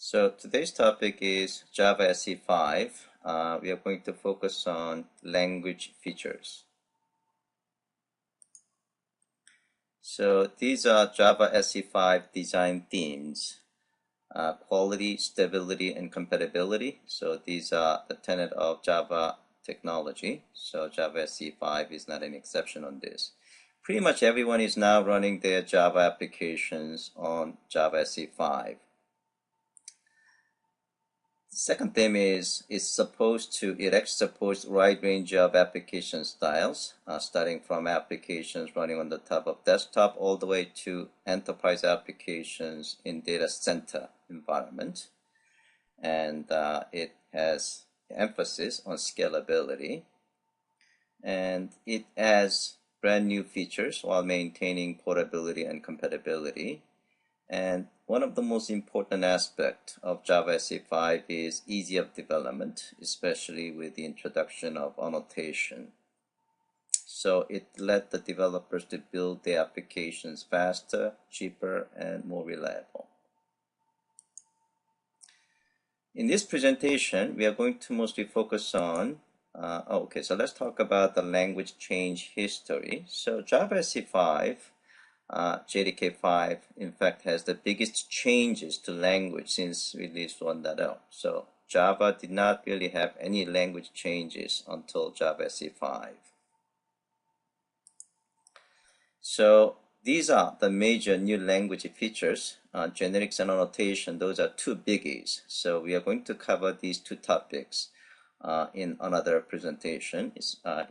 So today's topic is Java SE5. We are going to focus on language features. So these are Java SE5 design themes: quality, stability, and compatibility. So these are the tenet of Java technology. So Java SE5 is not an exception on this. Pretty much everyone is now running their Java applications on Java SE5. Second theme is it actually supports a wide range of application styles, starting from applications running on the top of desktop all the way to enterprise applications in data center environment. And it has emphasis on scalability, and it adds brand new features while maintaining portability and compatibility. And one of the most important aspects of Java SE5 is ease of development, especially with the introduction of annotation. So it let the developers to build their applications faster, cheaper, and more reliable. In this presentation, we are going to mostly focus on so let's talk about the language change history. So Java SE5 JDK5 in fact has the biggest changes to language since release 1.0. So Java did not really have any language changes until Java SE5. So these are the major new language features. Generics and annotation, those are two biggies. So we are going to cover these two topics in another presentation.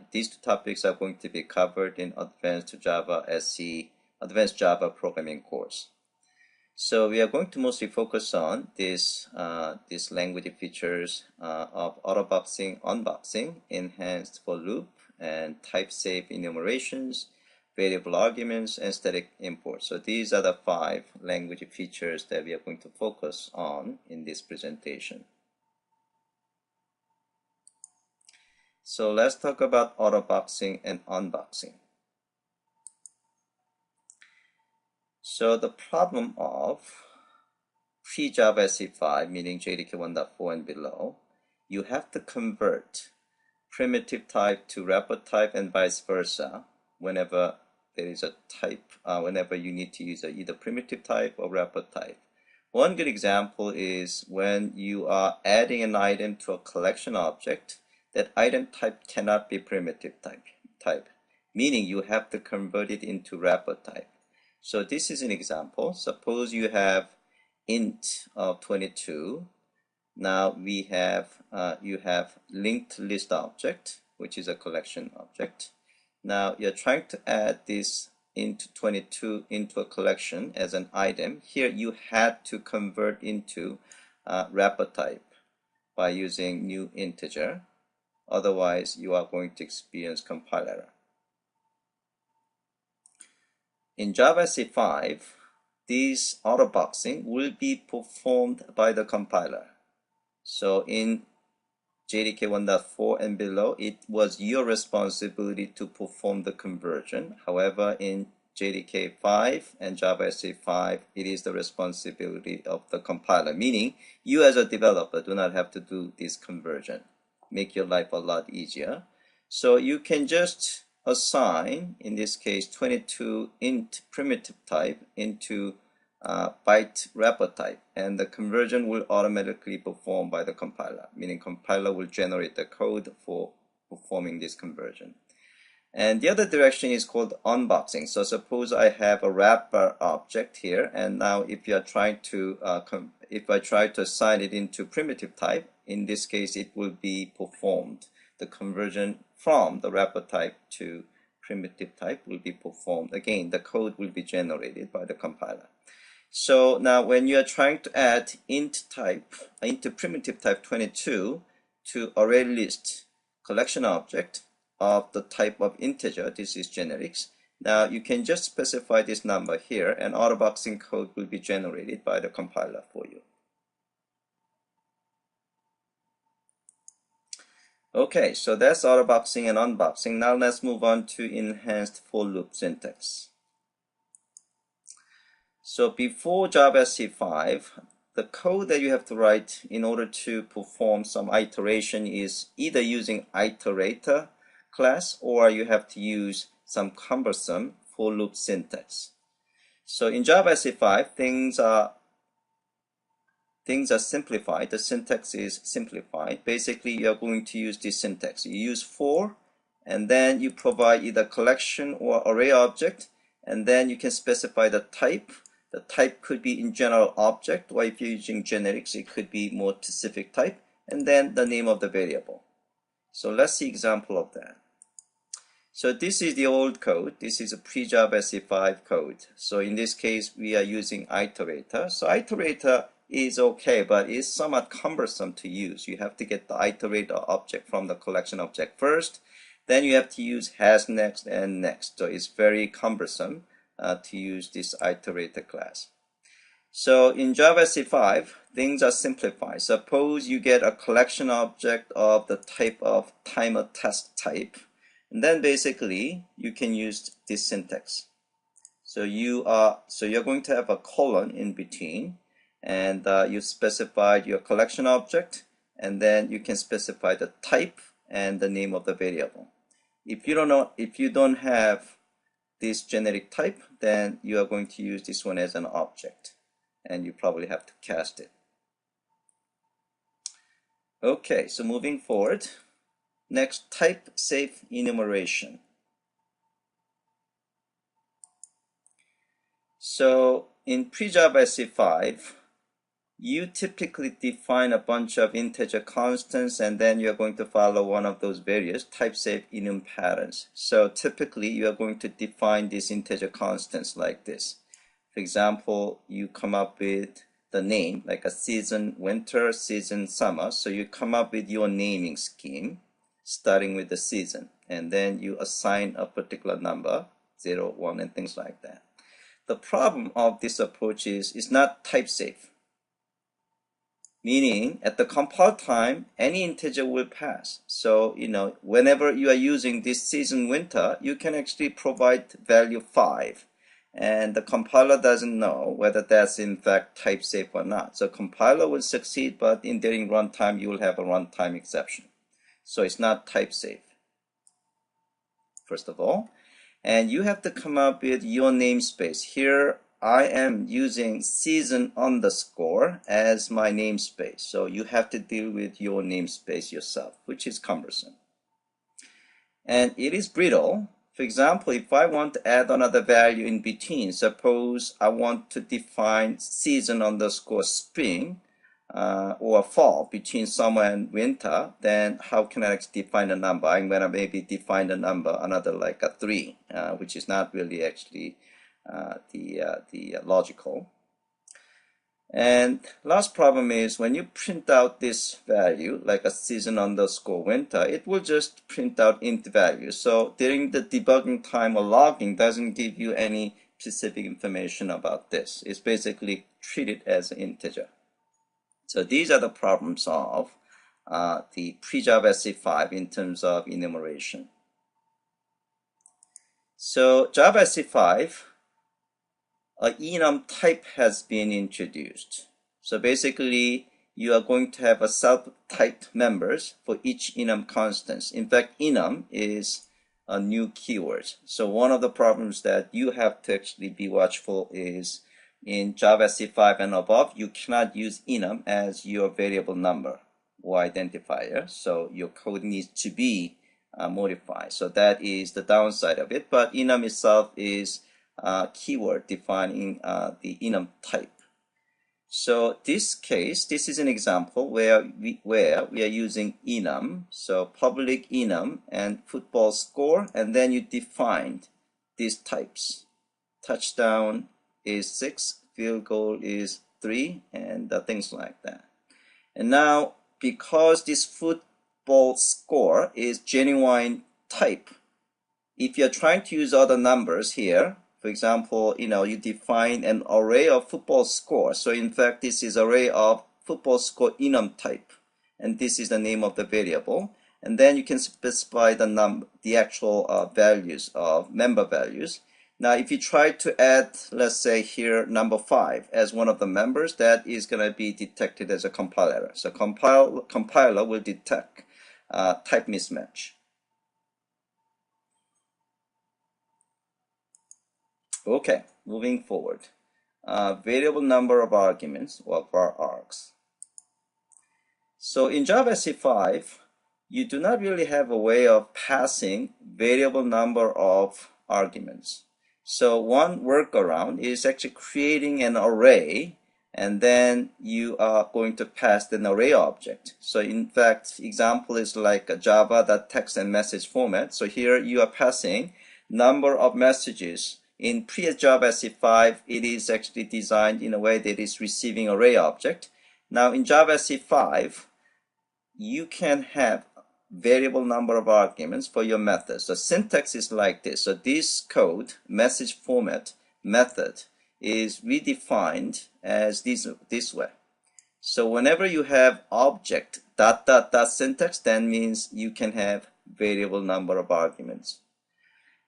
These two topics are going to be covered in Advanced Java Programming course. So we are going to mostly focus on these language features of Autoboxing, Unboxing, Enhanced forloop, and Typesafe enumerations, variable arguments, and static import. So these are the 5 language features that we are going to focus on in this presentation. So let's talk about Autoboxing and Unboxing. So the problem of pre-Java SE5, meaning JDK 1.4 and below, you have to convert primitive type to wrapper type and vice versa whenever there is a type, whenever you need to use either primitive type or wrapper type. One good example is when you are adding an item to a collection object, that item type cannot be primitive type, meaning you have to convert it into wrapper type. So this is an example. Suppose you have int of 22. Now we have you have linked list object, which is a collection object. Now you're trying to add this int 22 into a collection as an item. Here you had to convert into wrapper type by using new integer. Otherwise, you are going to experience compile error. In Java SE5, this autoboxing will be performed by the compiler. So in JDK 1.4 and below, it was your responsibility to perform the conversion. However, in JDK 5 and Java SE5, it is the responsibility of the compiler, meaning you as a developer do not have to do this conversion. Make your life a lot easier. So you can just assign, in this case, 22 int primitive type into byte wrapper type, and the conversion will automatically perform by the compiler, meaning compiler will generate the code for performing this conversion. And the other direction is called unboxing. So suppose I have a wrapper object here, and now if you are trying to if I try to assign it into primitive type, in this case it will be performed. The conversion from the wrapper type to primitive type will be performed. Again, the code will be generated by the compiler. So now when you are trying to add int type into primitive type 22 to array list collection object of the type of integer, this is generics. Now you can just specify this number here, and autoboxing code will be generated by the compiler for you. Okay, so that's autoboxing and unboxing. Now let's move on to enhanced for loop syntax. So before Java SE5, the code that you have to write in order to perform some iteration is either using iterator class or you have to use some cumbersome for loop syntax. So in JavaSE 5, things are simplified. The syntax is simplified. Basically, you are going to use this syntax. You use for, and then you provide either collection or array object, and then you can specify the type. The type could be in general object, or if you're using generics, it could be more specific type, and then the name of the variable. So let's see example of that. So this is the old code. This is a pre-JavaSE 5 code. So in this case, we are using iterator. So iterator is okay, but it's somewhat cumbersome to use. You have to get the iterator object from the collection object first. Then you have to use has next and next. So it's very cumbersome to use this iterator class. So in JavaSE 5, things are simplified. Suppose you get a collection object of the type of timer test type. And then basically you can use this syntax. So you're going to have a colon in between, and you specified your collection object, and then you can specify the type and the name of the variable. If you don't have this generic type, then you are going to use this one as an object, and you probably have to cast it. Okay, so moving forward. Next, Typesafe enumeration. So in pre-JavaSE 5, you typically define a bunch of integer constants, and then you're going to follow one of those various Typesafe enum patterns. So typically you are going to define these integer constants like this. For example, you come up with the name, like a season winter, season summer. So you come up with your naming scheme, starting with the season, and then you assign a particular number, 0, 1, and things like that. The problem of this approach is it's not type safe, meaning at the compile time, any integer will pass. So, whenever you are using this season winter, you can actually provide value 5, and the compiler doesn't know whether that's in fact type safe or not. So compiler will succeed, but during runtime, you will have a runtime exception. So it's not type safe, first of all. And you have to come up with your namespace. Here I am using season underscore as my namespace. So you have to deal with your namespace yourself, which is cumbersome. And it is brittle. For example, if I want to add another value in between, suppose I want to define season underscore spring, or fall between summer and winter, then how can I actually define a number? I'm going to maybe define a number, another like a 3, which is not really actually the logical. And last problem is when you print out this value, like a season underscore winter, it will just print out int value. So during the debugging time or logging doesn't give you any specific information about this. It's basically treated as an integer. So these are the problems of the pre-JavaSE 5 in terms of enumeration. So JavaSE 5, an enum type has been introduced. So basically, you are going to have a self-typed members for each enum constants. In fact, enum is a new keyword. So one of the problems that you have to actually be watchful is in JavaSE 5 and above, you cannot use enum as your variable number or identifier. So your code needs to be modified. So that is the downside of it. But enum itself is a keyword defining the enum type. So this case, this is an example where we are using enum. So public enum and football score, and then you defined these types. Touchdown is 6, field goal is 3, and things like that. And now, because this football score is genuine type, if you're trying to use other numbers here, for example, you define an array of football score. So in fact, this is array of football score enum type, and this is the name of the variable. And then you can specify the actual values of member values. Now, if you try to add, let's say here, number 5 as one of the members, that is going to be detected as a compile error. So compiler will detect type mismatch. Okay, moving forward. Variable number of arguments, or var args. So in JavaScript 5, you do not really have a way of passing variable number of arguments. So one workaround is actually creating an array, and then you are going to pass an array object. So in fact, example is like a java.text and message format. So here you are passing number of messages. In pre-JavaScript 5, it is actually designed in a way that is receiving array object. Now in JavaScript 5, you can have variable number of arguments for your method. So syntax is like this. So this code message format method is redefined as this way. So whenever you have object ... syntax, that means you can have variable number of arguments.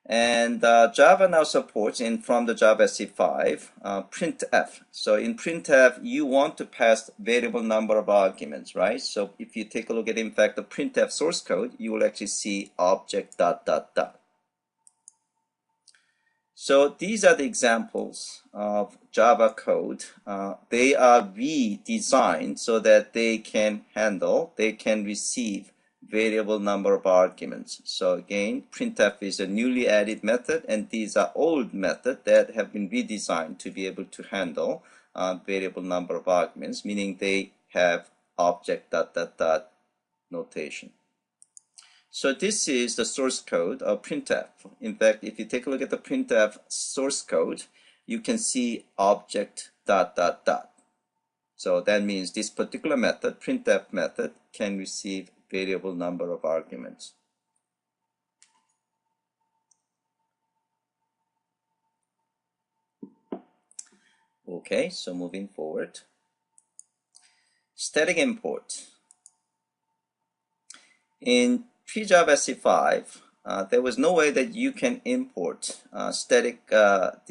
And Java now supports, from the JavaScript 5, printf. So in printf, you want to pass variable number of arguments, right? So if you take a look at, in fact, the printf source code, you will actually see object ... So these are the examples of Java code. They are redesigned so that they can receive variable number of arguments. So again, printf is a newly added method, and these are old methods that have been redesigned to be able to handle variable number of arguments, meaning they have object ... notation. So this is the source code of printf. In fact, if you take a look at the printf source code, you can see object ... So that means this particular method, printf method, can receive variable number of arguments. Okay, so moving forward. Static import. In pre-JavaScript 5, there was no way that you can import the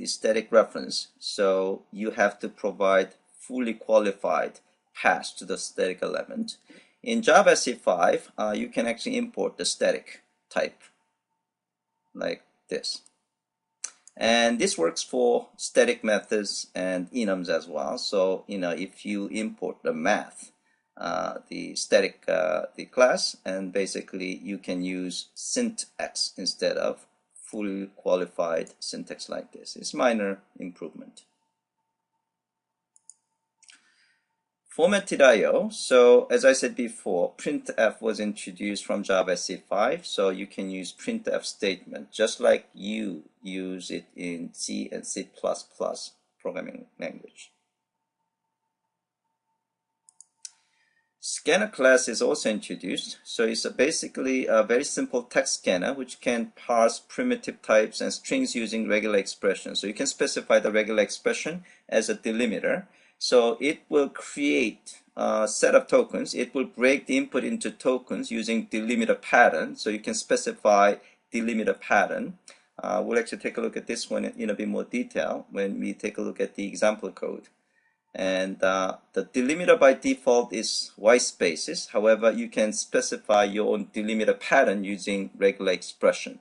static reference. So you have to provide fully qualified path to the static element. In JavaScript 5, you can actually import the static type like this. And this works for static methods and enums as well. So, if you import the math, the static the class, and basically you can use syntax instead of fully qualified syntax like this. It's minor improvement. Formatted I/O. So as I said before, printf was introduced from JavaScript 5, so you can use printf statement just like you use it in C and C++ programming language. Scanner class is also introduced. So it's basically a very simple text scanner which can parse primitive types and strings using regular expressions. So you can specify the regular expression as a delimiter. So it will create a set of tokens. It will break the input into tokens using delimiter pattern. So you can specify delimiter pattern. We'll actually take a look at this one in a bit more detail when we take a look at the example code. And the delimiter by default is white spaces. However, you can specify your own delimiter pattern using regular expression.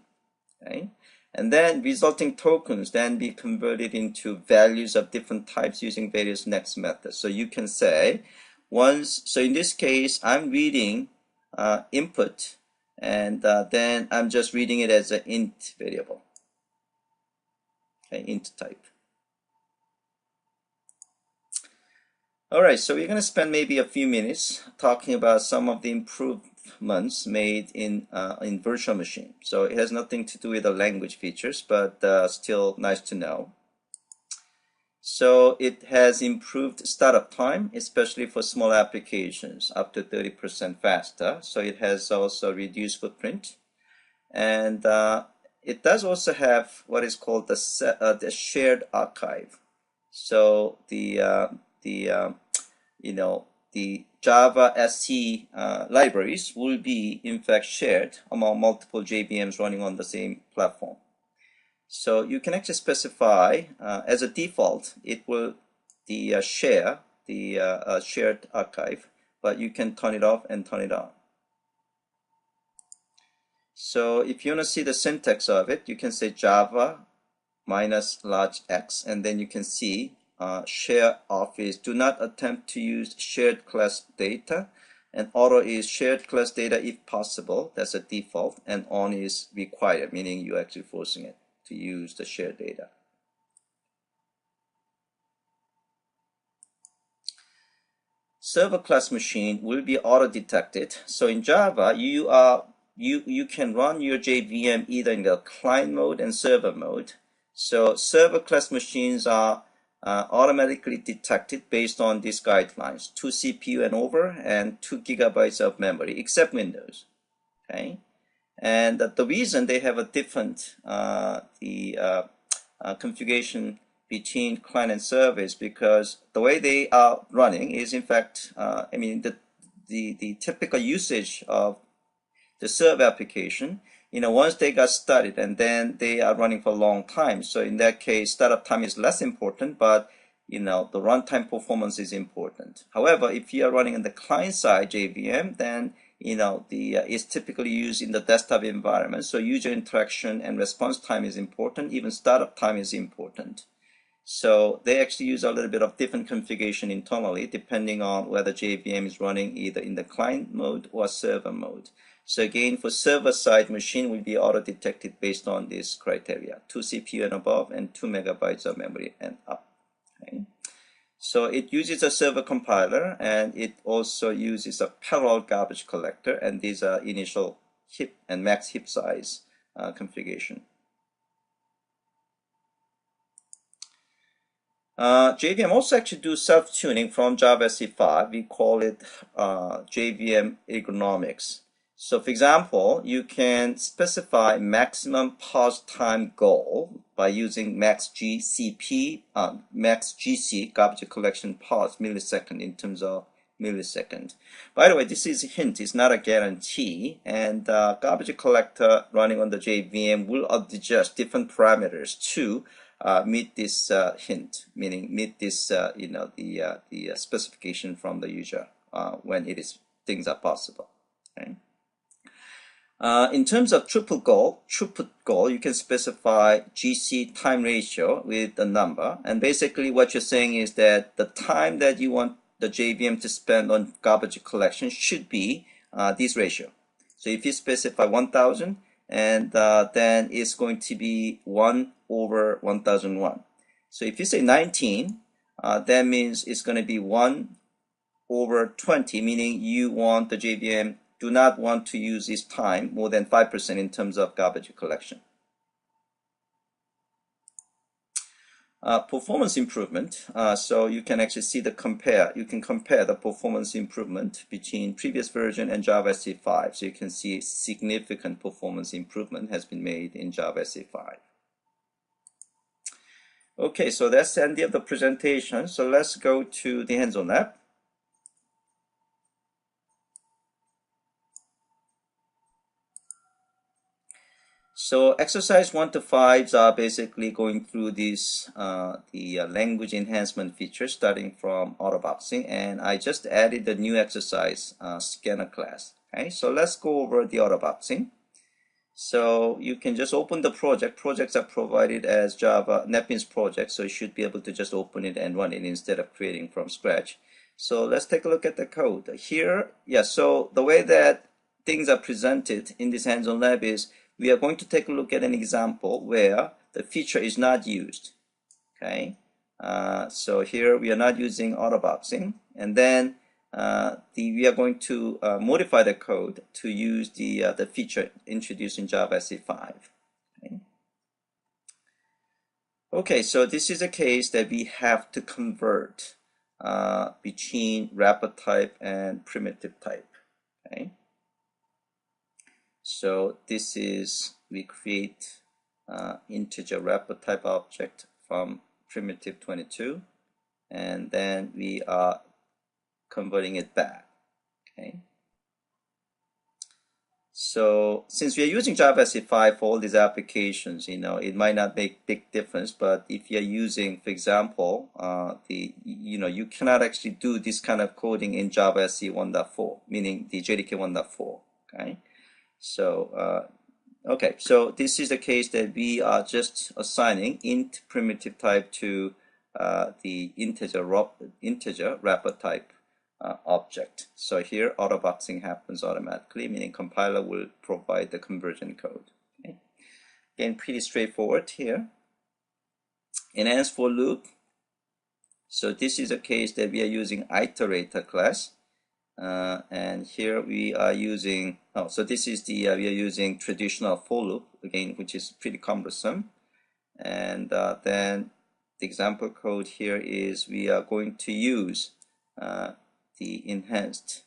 Okay? And then resulting tokens then be converted into values of different types using various next methods. So you can say so in this case, I'm reading input, and then I'm just reading it as an int variable. Okay, int type. All right, so we're going to spend maybe a few minutes talking about some of the improvements made in virtual machine. So it has nothing to do with the language features, but still nice to know. So it has improved startup time, especially for small applications, up to 30% faster. So it has also reduced footprint, and it does also have what is called the shared archive. So the Java SE libraries will be in fact shared among multiple JVMs running on the same platform. So you can actually specify as a default, it will share the shared archive, but you can turn it off and turn it on. So if you want to see the syntax of it, you can say Java minus large X, and then you can see share off is do not attempt to use shared class data, and auto is shared class data if possible, that's a default, and on is required, meaning you're actually forcing it to use the shared data. Server class machine will be auto detected. So in Java, you can run your JVM either in the client mode and server mode. So server class machines are automatically detected based on these guidelines: 2 CPU and over, and 2 gigabytes of memory, except Windows. Okay, and the reason they have a different configuration between client and server is because the way they are running is, in fact, I mean, the typical usage of the server application, once they got started and then they are running for a long time. So in that case, startup time is less important, but the runtime performance is important. However, if you are running on the client side JVM, then it's typically used in the desktop environment. So user interaction and response time is important. Even startup time is important. So they actually use a little bit of different configuration internally, depending on whether JVM is running either in the client mode or server mode. So again, for server-side machine will be auto-detected based on this criteria: 2 CPU and above, and 2 megabytes of memory and up. Okay. So it uses a server compiler, and it also uses a parallel garbage collector, and these are initial heap and max heap size configuration. JVM also actually do self-tuning from JVM 5. We call it JVM Economics. So for example, you can specify maximum pause time goal by using max GC garbage collection pause millisecond in terms of millisecond. By the way, this is a hint, it's not a guarantee, and garbage collector running on the JVM will adjust different parameters to meet this hint, meaning meet this the specification from the user when things are possible. Okay. In terms of throughput goal, you can specify GC time ratio with the number, and basically what you're saying is that the time that you want the JVM to spend on garbage collection should be this ratio. So if you specify 1000, and then it's going to be 1 over 1001. So if you say 19, that means it's going to be 1 over 20, meaning you want the JVM do not want to use this time more than 5% in terms of garbage collection. Performance improvement. So you can actually see you can compare the performance improvement between previous version and JVM 5. So you can see significant performance improvement has been made in JVM 5. Okay, so that's the end of the presentation. So let's go to the hands-on lab. So exercise 1 to 5 are basically going through this the language enhancement features starting from Autoboxing, and I just added the new exercise scanner class. Okay, so let's go over the Autoboxing. So you can just open the project. Projects are provided as Java NetBeans project, so you should be able to just open it and run it instead of creating from scratch. So let's take a look at the code here. Yeah, so the way that things are presented in this hands-on lab is we are going to take a look at an example where the feature is not used. Okay, so here we are not using Autoboxing, and then we are going to modify the code to use the feature introduced in JVM 5. Okay. Okay, so this is a case that we have to convert between wrapper type and primitive type. Okay. So this is, we create integer wrapper type object from primitive 22, and then we are converting it back. Okay. So since we are using JavaScript 5 for all these applications, it might not make big difference, but if you're using, for example, you cannot actually do this kind of coding in JavaScript 1.4, meaning the JDK 1.4, okay? So, okay, so this is the case that we are just assigning int primitive type to the integer wrapper type object. So here autoboxing happens automatically, meaning compiler will provide the conversion code. Okay. Again, pretty straightforward here. Enhanced for loop. So this is a case that we are using iterator class. And here we are using, so this is the, we are using traditional for loop, again, which is pretty cumbersome. And then the example code here is we are going to use the enhanced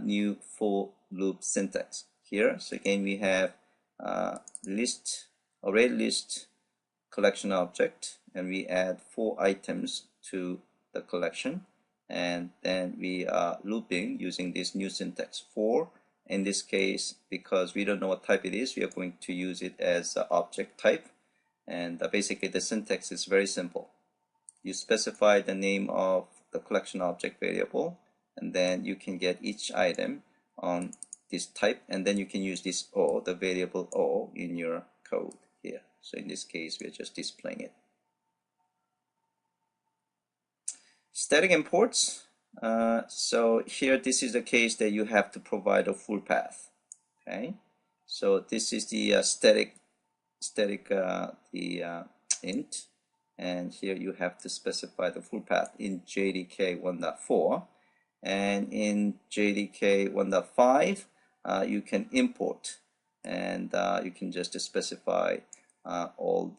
new for loop syntax here. So again, we have array list collection object, and we add 4 items to the collection, and then we are looping using this new syntax for. In this case, because we don't know what type it is, we are going to use it as object type. And basically the syntax is very simple. You specify the name of the collection object variable, and then you can get each item on this type, and then you can use this O, the variable O, in your code here. So in this case, we're just displaying it. Static imports. So here, this is the case that you have to provide a full path. Okay. So this is the static int, and here you have to specify the full path in JDK 1.4. And in JDK 1.5, you can import, and you can just specify all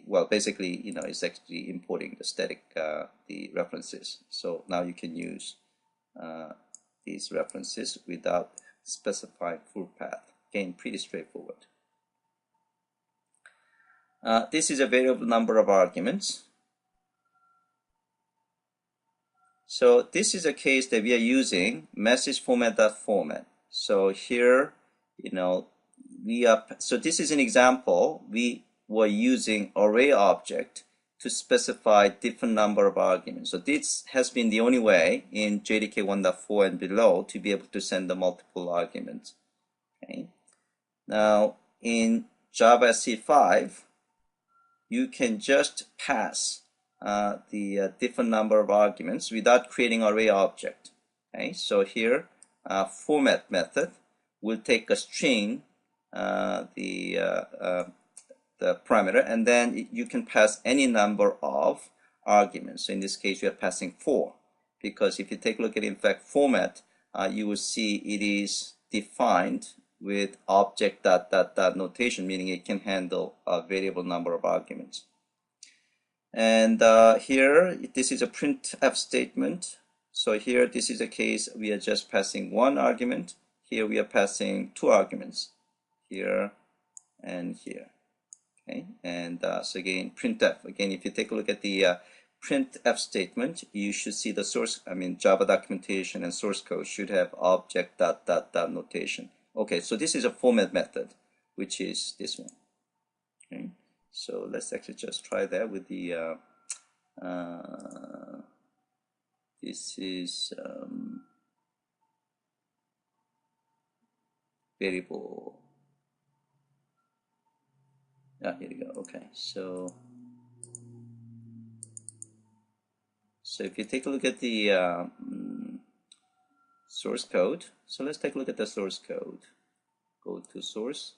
well, basically, it's actually importing the static the references. So now you can use these references without specifying full path. Again, pretty straightforward. This is a variable number of arguments. So this is a case that we are using message format.format. So here, so this is an example. We were using array object to specify different number of arguments. So this has been the only way in JDK 1.4 and below to be able to send the multiple arguments. Okay. Now in JavaScript 5, you can just pass the different number of arguments without creating array object. Okay, so here format method will take a string, the parameter, and then you can pass any number of arguments. So in this case, we are passing 4, because if you take a look at, in fact, format, you will see it is defined with object ... notation, meaning it can handle a variable number of arguments. And here, this is a printf statement. So here, this is a case we are just passing 1 argument. Here we are passing 2 arguments, here and here. Okay, and so again, printf. Again, if you take a look at the printf statement, you should see the source. Java documentation and source code should have object ... notation. Okay, so this is a format method, which is this one. Okay. So let's actually just try that with the, this is variable. Here we go. Okay, so if you take a look at the source code, so let's take a look at the source code. Go to source.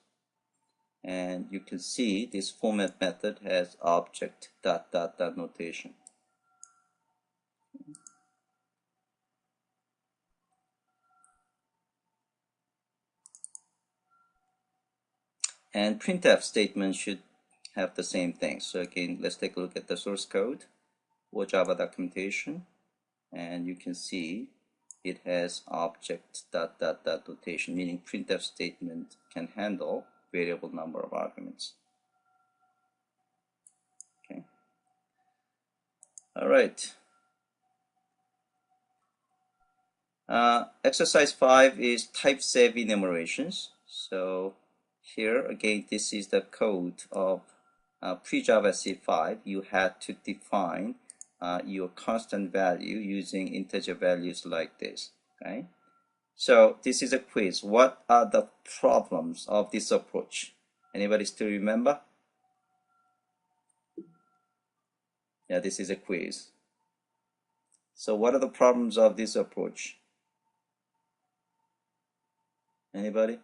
And you can see this format method has object ... notation. And printf statement should have the same thing. So again, let's take a look at the source code or Java documentation, and you can see it has object ... notation, meaning printf statement can handle variable number of arguments. Okay. All right. Exercise 5 is Typesafe enumerations. So here again, this is the code of pre-JVM 5. You had to define your constant value using integer values like this. Okay. So this is a quiz. What are the problems of this approach? Anybody still remember? Yeah, this is a quiz. So what are the problems of this approach? Anybody?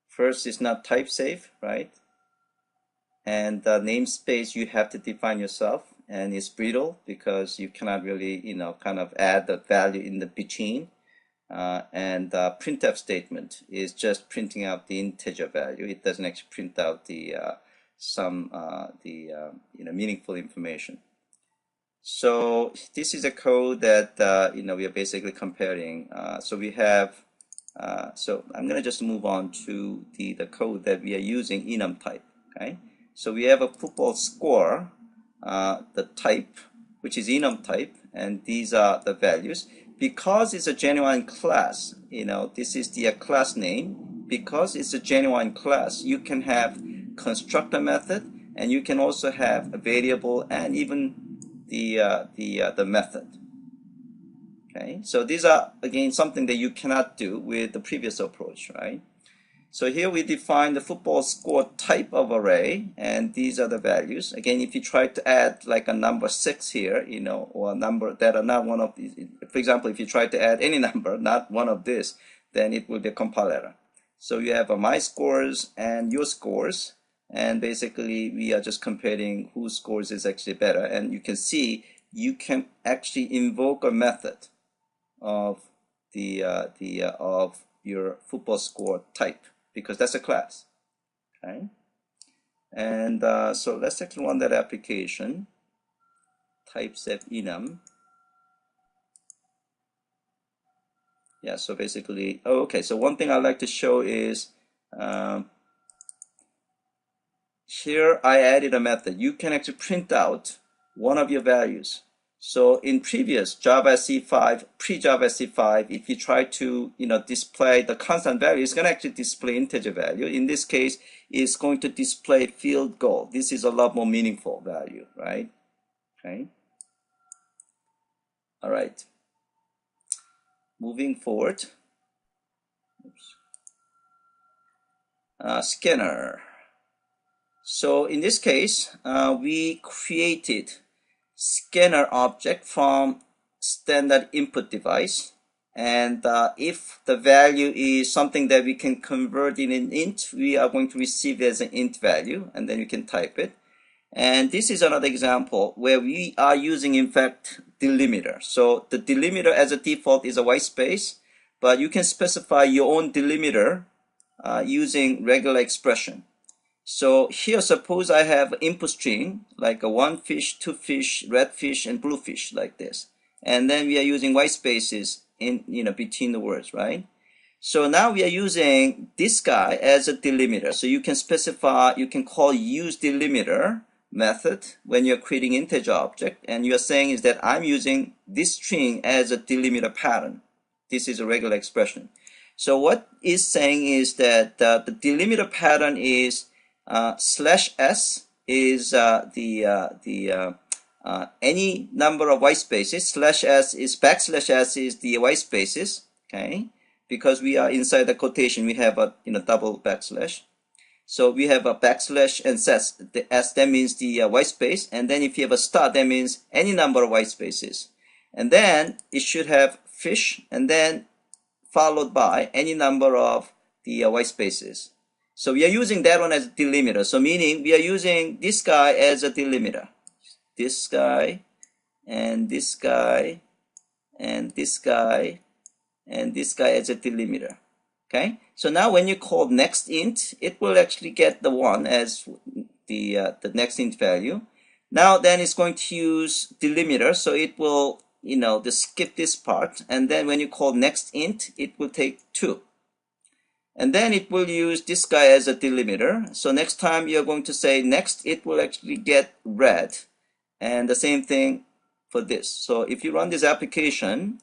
First, it's not type safe, right? And the namespace you have to define yourself, and it's brittle because you cannot really, kind of add the value in the between. And the printf statement is just printing out the integer value. It doesn't actually print out the meaningful information. So this is a code that we are basically comparing. So we have. So I'm going to just move on to the code that we are using enumtype. Okay. So we have a football score, the type, which is enumtype, and these are the values. Because it's a genuine class, this is the class name. Because it's a genuine class, you can have constructor method, and you can also have a variable and even the method. Okay, so these are again something that you cannot do with the previous approach, right? So here we define the football score type of array, and these are the values. Again, if you try to add like a number 6 here, or a number that are not one of these, for example, if you try to add any number, not one of this, then it will be a compile error. So you have my scores and your scores, and basically we are just comparing whose scores is actually better. And you can see you can actually invoke a method of of your football score type, because that's a class. Okay, and so let's actually run that application. Typesafe enum. Yeah, so basically, okay, so one thing I'd like to show is here I added a method. You can actually print out one of your values. So in previous JVM 5, pre-JVM 5, if you try to display the constant value, it's going to actually display integer value. In this case, it's going to display field goal. This is a lot more meaningful value, right? Okay. All right. Moving forward. Scanner. So in this case, we created scanner object from standard input device, and if the value is something that we can convert in an int, we are going to receive it as an int value, and then you can type it. And this is another example where we are using, in fact, delimiter. So the delimiter as a default is a white space, but you can specify your own delimiter using regular expression. So here, suppose I have input string like a 1 fish, 2 fish, red fish, and blue fish, like this. And then we are using white spaces in between the words, right? So now we are using this guy as a delimiter. So you can specify, you can call use delimiter method when you're creating integer object, and you're saying is that I'm using this string as a delimiter pattern. This is a regular expression. So what is saying is that the delimiter pattern is /s is any number of white spaces. /s is \s is the white spaces. Okay, because we are inside the quotation, we have a double backslash. So we have a backslash and /s. The s, that means the white space, and then if you have a star, that means any number of white spaces. And then it should have fish, and then followed by any number of the white spaces. So we are using that one as a delimiter. So meaning we are using this guy as a delimiter. This guy, and this guy, and this guy, and this guy as a delimiter. Okay. So now when you call next int, it will actually get the one as the next int value. Now then it's going to use delimiter, so it will just skip this part, and then when you call next int, it will take 2. And then it will use this guy as a delimiter. So next time you're going to say next, it will actually get red. And the same thing for this. So if you run this application,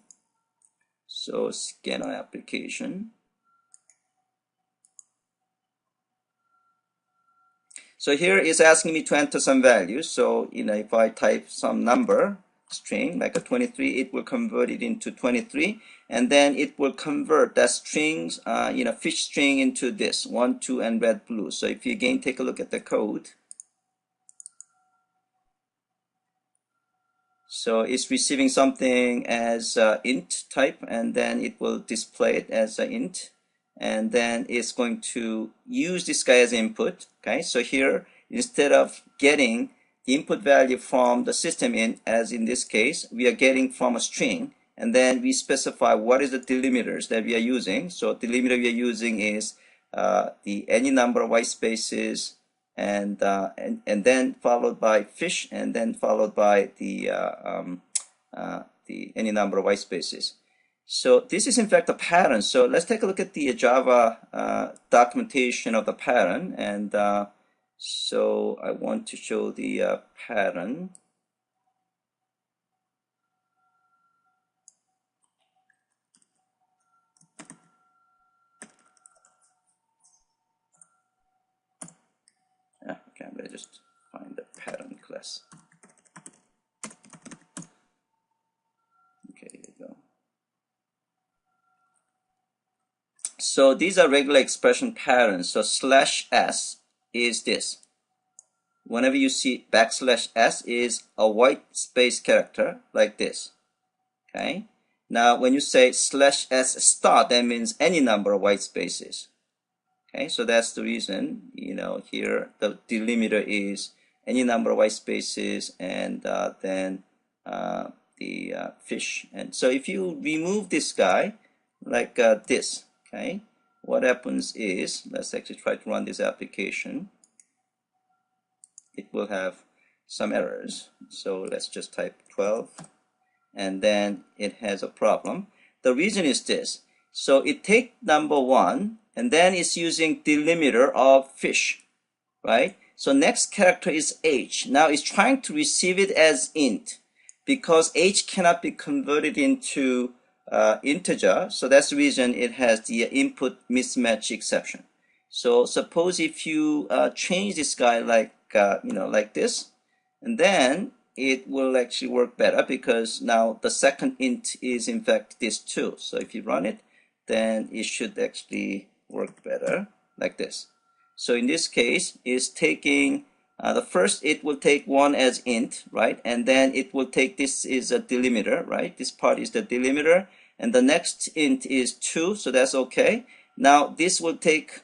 so scanner application, so here it's asking me to enter some values. So if I type some number string like a 23, it will convert it into 23, and then it will convert that strings fish string into this 1, 2, and red, blue. So if you again take a look at the code, so it's receiving something as int type, and then it will display it as an int, and then it's going to use this guy as input. Okay, so here instead of getting the input value from the system in, as in this case, we are getting from a string, and then we specify what is the delimiters that we are using. So delimiter we are using is any number of white spaces, and then followed by fish, and then followed by the any number of white spaces. So this is in fact a pattern. So let's take a look at the Java documentation of the pattern, and so I want to show the pattern. Okay, I'm going to just find the pattern class. Okay, here you go. So these are regular expression patterns. So /s is this. Whenever you see \s is a white space character like this. Okay. Now when you say /s start, that means any number of white spaces. Okay, so that's the reason, here the delimiter is any number of white spaces, and then the fish. And so if you remove this guy like this, okay, what happens is, let's actually try to run this application. It will have some errors. So let's just type 12, and then it has a problem. The reason is this. So it takes number 1, and then it's using delimiter of fish, right? So next character is h. Now it's trying to receive it as int, because h cannot be converted into integer. So that's the reason it has the input mismatch exception. So suppose if you change this guy like like this, and then it will actually work better, because now the second int is in fact this 2. So if you run it, then it should actually work better like this. So in this case, it's taking the first, it will take 1 as int, right? And then it will take, this is a delimiter, right? This part is the delimiter, and the next int is 2, so that's okay. Now this will take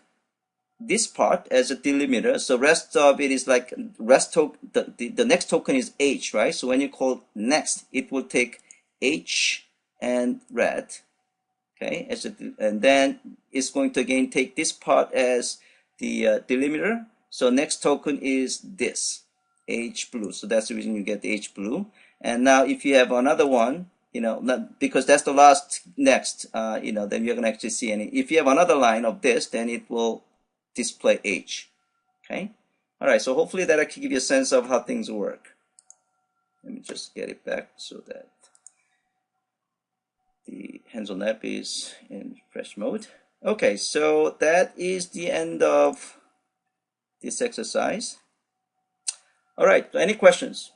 this part as a delimiter, so rest of it is like the next token is h, right? So when you call next, it will take h and red, okay, and then it's going to again take this part as the delimiter. So next token is this h blue, so that's the reason you get the h blue. And now if you have another one, because that's the last next, then you're gonna actually see any. If you have another line of this, then it will display h. Okay, all right, so hopefully that I can give you a sense of how things work. Let me just get it back so that the hands-on app is in fresh mode. Okay, so that is the end of this exercise. All right, any questions?